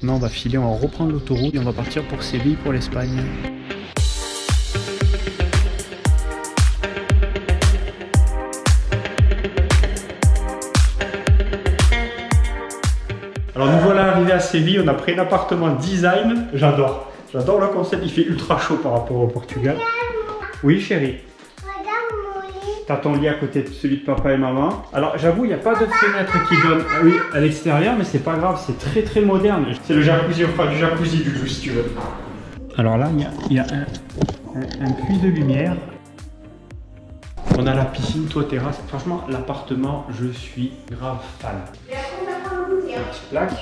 Maintenant on va filer, on va reprendre l'autoroute et on va partir pour Séville, pour l'Espagne. Alors nous voilà arrivés à Séville, on a pris un appartement design, j'adore le concept, il fait ultra chaud par rapport au Portugal. Oui chérie. T'as ton lit à côté de celui de papa et maman. Alors j'avoue, il n'y a pas de fenêtre qui donne à l'extérieur, mais c'est pas grave, c'est très moderne. C'est le jacuzzi, on fera du jacuzzi du coup si tu veux. Alors là, il y a un puits de lumière. On a la piscine, toit, terrasse. Franchement, l'appartement, je suis grave fan. Une petite plaque.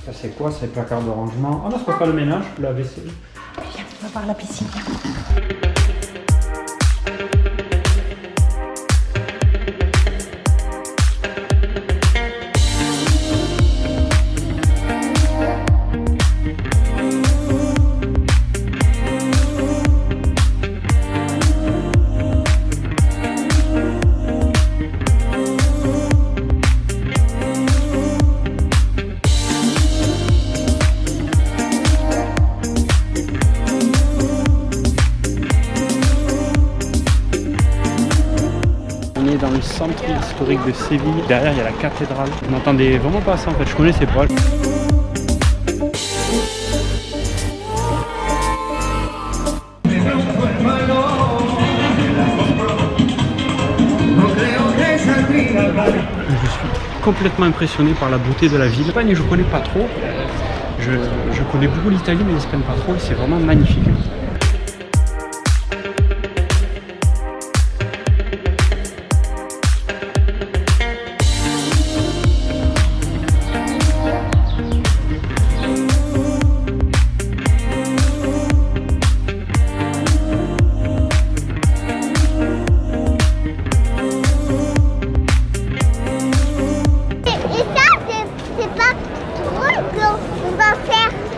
Ça c'est quoi? C'est le placard de rangement. Ah non, c'est pas le ménage, la vaisselle. Viens, on va voir la piscine. Dans le centre historique de Séville. Derrière, il y a la cathédrale. Je m'entendais vraiment pas ça en fait, je connaissais pas. Je suis complètement impressionné par la beauté de la ville. L'Espagne, je connais pas trop. Je connais beaucoup l'Italie, mais l'Espagne pas trop. C'est vraiment magnifique.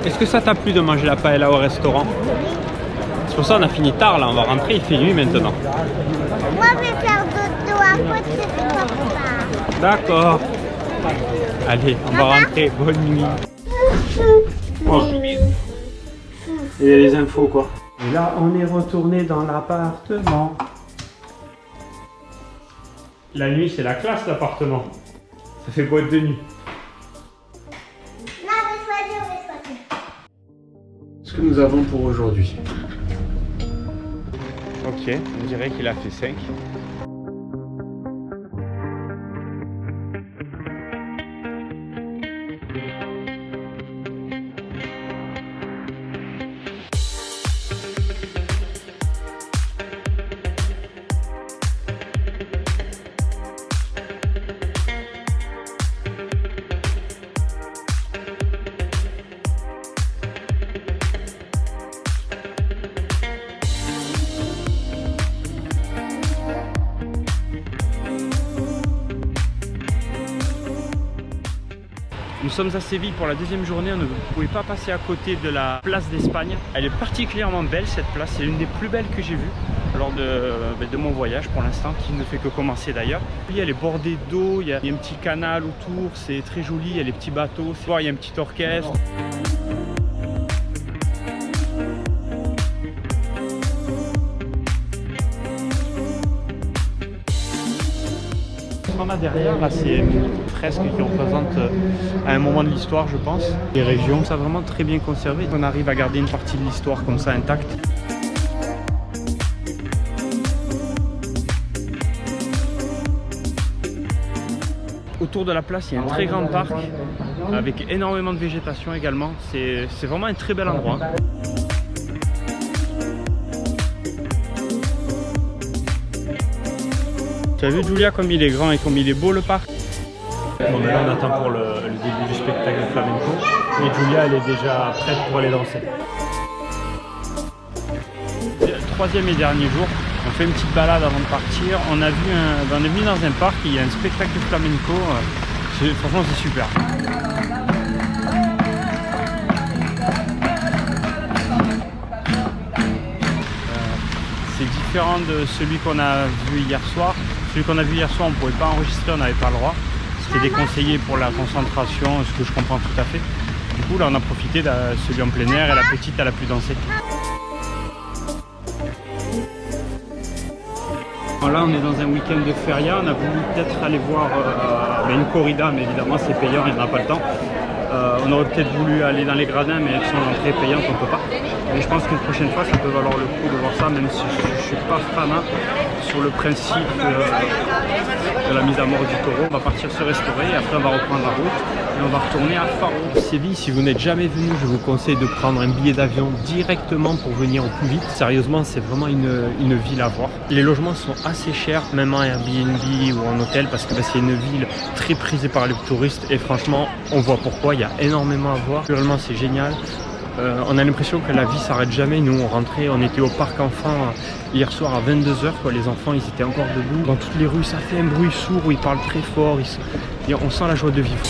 Est-ce que ça t'a plu de manger la paella au restaurant? C'est pour ça qu'on a fini tard là, on va rentrer, il fait nuit maintenant. Moi je vais faire dodo à côté de papa. D'accord. Allez, on va rentrer, bonne nuit. Oh. Et les infos quoi. Et là on est retourné dans l'appartement. La nuit c'est la classe l'appartement. Ça fait boîte de nuit. Ce que nous avons pour aujourd'hui. Ok, on dirait qu'il a fait 5. Nous sommes à Séville pour la deuxième journée, on ne pouvait pas passer à côté de la place d'Espagne. Elle est particulièrement belle cette place, c'est l'une des plus belles que j'ai vues lors de mon voyage pour l'instant, qui ne fait que commencer d'ailleurs. Elle est bordée d'eau, il y a un petit canal autour, c'est très joli, il y a les petits bateaux, il y a un petit orchestre. Ce qu'on a derrière là, c'est une fresque qui représente à un moment de l'histoire je pense les régions. Ça a vraiment très bien conservé, on arrive à garder une partie de l'histoire comme ça intacte. Autour de la place il y a un très grand parc avec énormément de végétation également, c'est vraiment un très bel endroit. Tu as vu Julia comme il est grand et comme il est beau le parc? Bon, là on attend pour le début du spectacle de flamenco et Julia elle est déjà prête pour aller danser. Le troisième et dernier jour, on fait une petite balade avant de partir. On est venu dans un parc, il y a un spectacle de flamenco, franchement c'est super. C'est différent de celui qu'on a vu hier soir. Celui qu'on a vu hier soir, on ne pouvait pas enregistrer, on n'avait pas le droit. c'était déconseillé pour la concentration, ce que je comprends tout à fait. Du coup là on a profité de celui en plein air et la petite elle a pu danser. Là on est dans un week-end de feria, on a voulu peut-être aller voir une corrida, mais évidemment c'est payant, il n'y en a pas le temps. On aurait peut-être voulu aller dans les gradins, mais avec son entrée payante on ne peut pas. Mais je pense qu'une prochaine fois ça peut valoir le coup de voir ça, même si je ne suis pas fanat sur le principe de la mise à mort du taureau. On va partir se restaurer et après on va reprendre la route et on va retourner à Faro. Séville, si vous n'êtes jamais venu, je vous conseille de prendre un billet d'avion directement pour venir au plus vite. Sérieusement, c'est vraiment une ville à voir. Les logements sont assez chers, même en Airbnb ou en hôtel, parce que c'est une ville très prisée par les touristes et franchement, on voit pourquoi, il y a énormément à voir. Vraiment, c'est génial. On a l'impression que la vie s'arrête jamais. Nous on rentrait, on était au parc enfant hier soir à 22 h quoi. Les enfants ils étaient encore debout. Dans toutes les rues ça fait un bruit sourd où ils parlent très fort. On sent la joie de vivre.